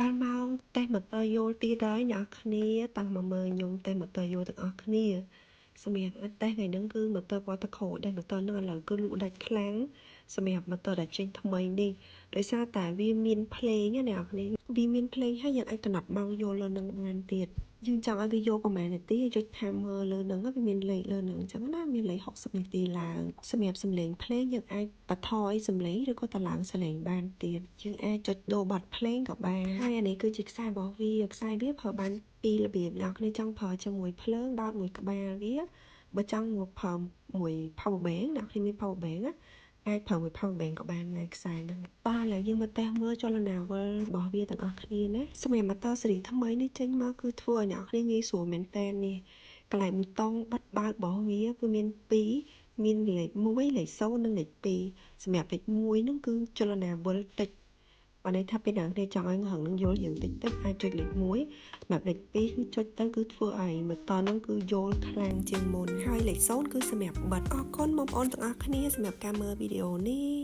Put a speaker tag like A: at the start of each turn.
A: ដល់មកតេស្តម៉ូទ័រយល់ទៀតហើយអ្នកគ្នាតាំងមកមើលខ្ញុំតេស្តម៉ូទ័រយល់ទាំងអស់គ្នាសម្រាប់តេស្តថ្ងៃហ្នឹងគឺម៉ូទ័រ waterco ដែលម៉ូទ័រហ្នឹងឥឡូវគឺលក់ដាច់ខ្លាំងសម្រាប់ម៉ូទ័រដែលចេញថ្មីនេះដោយសារតែវាមានភ្លេងណាអ្នកគ្នាវាមានភ្លេងហើយយើងអាចកំណត់ម៉ោងយល់លើនឹងបានទៀតយើងចង់ឲ្យវាយល់ប្រហែលនាទីចុចថាមើលលើនឹងវាមានលេខលើនឹងអញ្ចឹងណាមានលេខ60នាទីឡើងសម្រាប់សំឡេងភ្លេងយើងអាចបន្ថយសំឡេងឬក៏តម្លើងសំឡេងបានទៀតយើងអាចចុចដូរបទភ្លេងក៏បានហើយអានេះគឺជាខ្សែរបស់វាខ្សែវាប្រើបានពីររបៀបអ្នកគ្នាចង់ប្រើជាមួយភ្លើងដោតមួយក្បាលវាបើចង់មកប្រើមួយ power bank អ្នកគ្នាមាន power bank ណាអាចប្រើមួយ power bank ក៏បានដែរខ្សែហ្នឹងបាទឥឡូវយើងមកតេស្តមើលចលនាវិលរបស់វាទាំងអស់គ្នាណាសម្រាប់ម៉ូទ័រស៊េរីថ្មីនេះចេញមកគឺធ្វើឲ្យអ្នកគ្នាងាយស្រួលមែនតើនេះកន្លែងប៊ូតុងបិទបើករបស់វាគឺមាន2មានលេខ1លេខ0និងលេខ2សម្រាប់លេខ1ហ្នឹងគឺចលនាវិលតិចបើន័យថាពេលណាគេចង់ឲ្យហឹងនឹងយល់យើងតិចអាចចុចលេខ1សម្រាប់លេខ2គឺចុចទៅគឺធ្វើឲ្យម៉ូទ័រហ្នឹងគឺយល់ខ្លាំងជាងមុនហើយលេខ0គឺសម្រាប់បិទអរគុណបងប្អូនទាំងអស់គ្នាសម្រាប់ការមើលវីដេអូនេះ